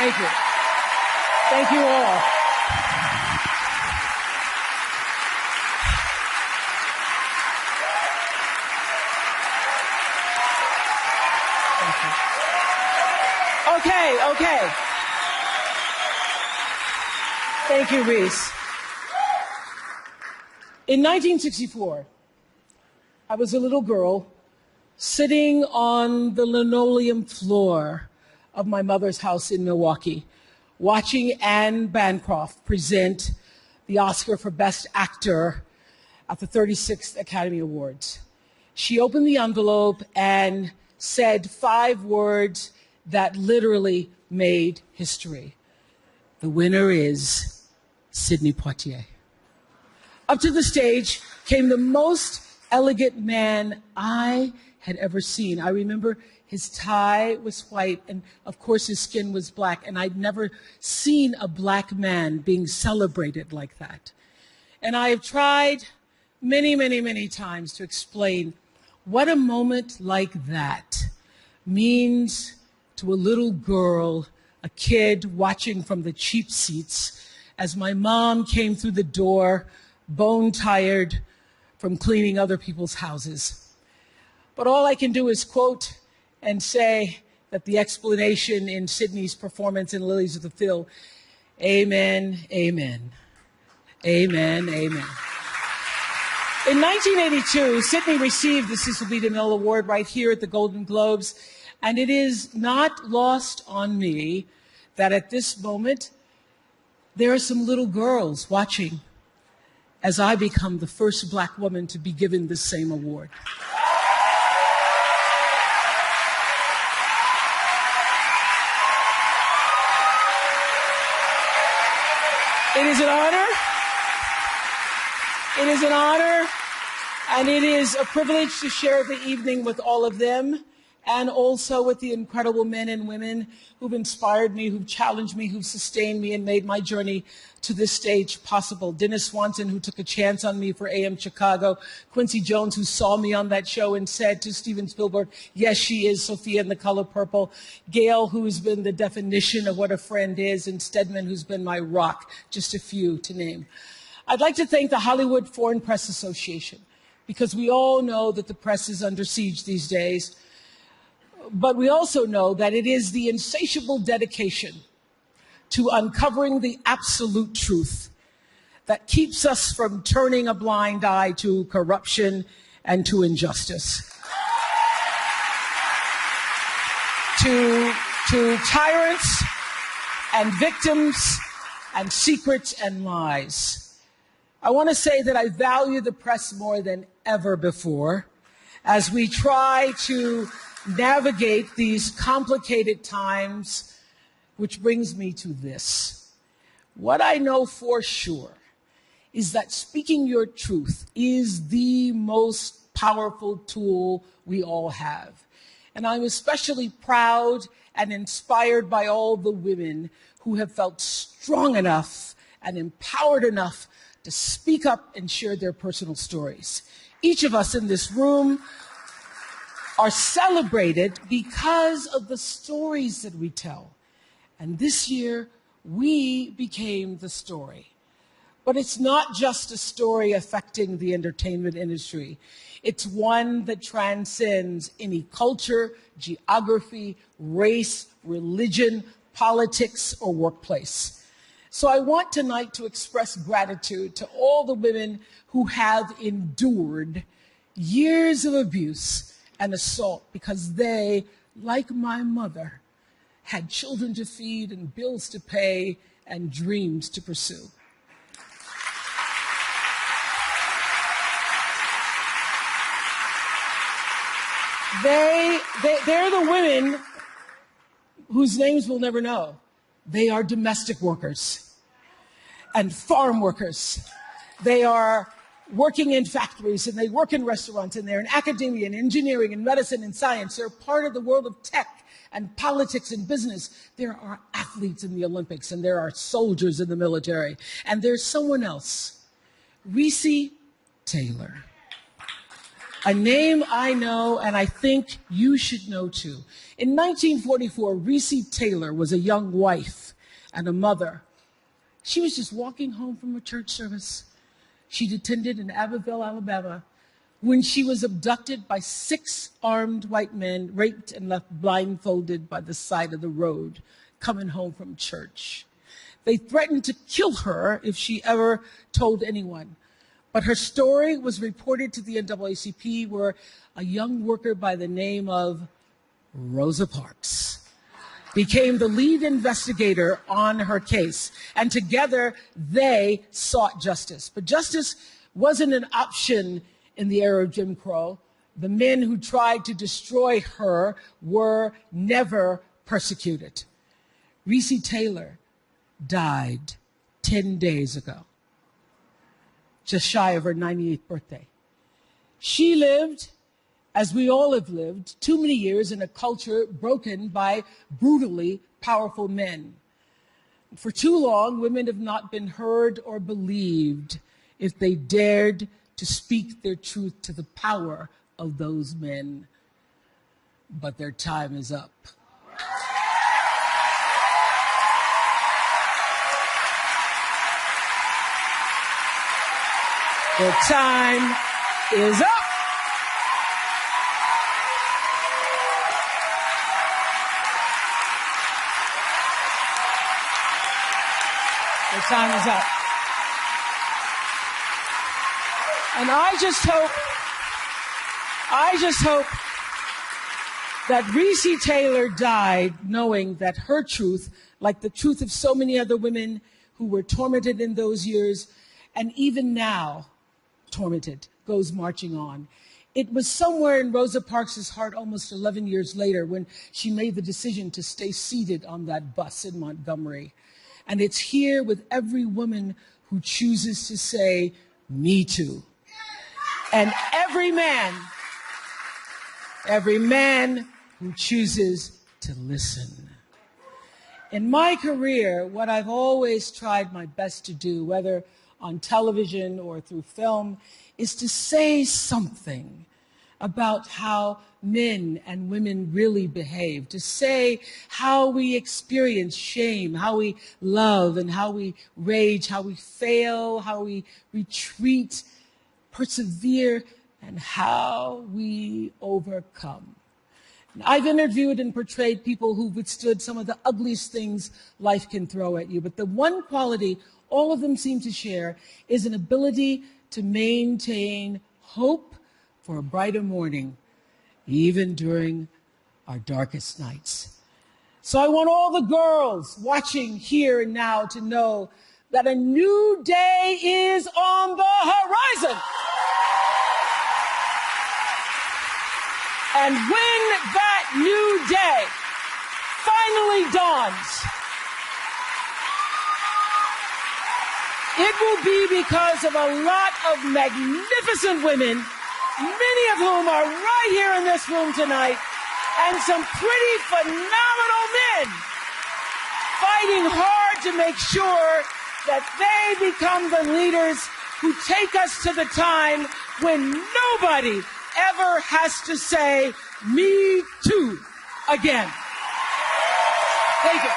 Thank you. Thank you all. Okay. Thank you, Reese. In 1964, I was a little girl sitting on the linoleum floor of my mother's house in Milwaukee, watching Anne Bancroft present the Oscar for Best Actor at the 36th Academy Awards. She opened the envelope and said 5 words that literally made history. The winner is Sidney Poitier. Up to the stage came the most elegant man I had ever seen. I remember his tie was white, and of course his skin was black, and I'd never seen a black man being celebrated like that. And I have tried many times to explain what a moment like that means to a little girl, a kid watching from the cheap seats as my mom came through the door, bone-tired from cleaning other people's houses. But all I can do is quote and say that the explanation in Sidney's performance in Lilies of the Field, amen, amen, amen, amen. In 1982, Sidney received the Cecil B. DeMILLE Award right here at the Golden Globes, and it is not lost on me that at this moment, there are some little girls watching as I become the first black woman to be given the same award. It is an honor. It is an honor, and it is a privilege to share the evening with all of them, and also with the incredible men and women who've inspired me, who've challenged me, who've sustained me, and made my journey to this stage possible. Dennis Swanson, who took a chance on me for AM Chicago. Quincy Jones, who saw me on that show and said to Steven Spielberg, yes, she is Sophia in The Color Purple. Gail, who's been the definition of what a friend is, and Stedman, who's been my rock, just a few to name. I'd like to thank the Hollywood Foreign Press Association, because we all know that the press is under siege these days. But we also know that it is the insatiable dedication to uncovering the absolute truth that keeps us from turning a blind eye to corruption and to injustice, to tyrants and victims and secrets and lies. I want to say that I value the press more than ever before as we try to navigate these complicated times, which brings me to this. What I know for sure is that speaking your truth is the most powerful tool we all have. And I'm especially proud and inspired by all the women who have felt strong enough and empowered enough to speak up and share their personal stories. Each of us in this room are celebrated because of the stories that we tell. And this year, we became the story. But it's not just a story affecting the entertainment industry. It's one that transcends any culture, geography, race, religion, politics, or workplace. So I want tonight to express gratitude to all the women who have endured years of abuse and assault because they, like my mother, had children to feed and bills to pay and dreams to pursue. They're the women whose names we'll never know. They are domestic workers and farm workers. They are working in factories, and they work in restaurants, and they're in academia and engineering and medicine and science. They're part of the world of tech and politics and business. There are athletes in the Olympics, and there are soldiers in the military. And there's someone else, Reese Taylor. A name I know and I think you should know too. In 1944, Recy Taylor was a young wife and a mother. She was just walking home from a church service she'd attended in Abbeville, Alabama, when she was abducted by 6 armed white men, raped and left blindfolded by the side of the road, coming home from church. They threatened to kill her if she ever told anyone. But her story was reported to the NAACP, where a young worker by the name of Rosa Parks became the lead investigator on her case. And together, they sought justice. But justice wasn't an option in the era of Jim Crow. The men who tried to destroy her were never persecuted. Recy Taylor died 10 days ago, just shy of her 98th birthday. She lived, as we all have lived, too many years in a culture broken by brutally powerful men. For too long, women have not been heard or believed if they dared to speak their truth to the power of those men. But their time is up. Their time is up. Their time is up. And I just hope that Recy Taylor died knowing that her truth, like the truth of so many other women who were tormented in those years, and even now tormented, goes marching on. It was somewhere in Rosa Parks' heart almost 11 years later when she made the decision to stay seated on that bus in Montgomery. And it's here with every woman who chooses to say, "Me too." And every man who chooses to listen. In my career, what I've always tried my best to do, whether on television or through film, is to say something about how men and women really behave, to say how we experience shame, how we love and how we rage, how we fail, how we retreat, persevere, and how we overcome. I've interviewed and portrayed people who've withstood some of the ugliest things life can throw at you, but the one quality all of them seem to share is an ability to maintain hope for a brighter morning, even during our darkest nights. So I want all the girls watching here and now to know that a new day is on the horizon. And when that new day finally dawns, it will be because of a lot of magnificent women, many of whom are right here in this room tonight, and some pretty phenomenal men fighting hard to make sure that they become the leaders who take us to the time when nobody ever has to say, "Me too," again. Thank you.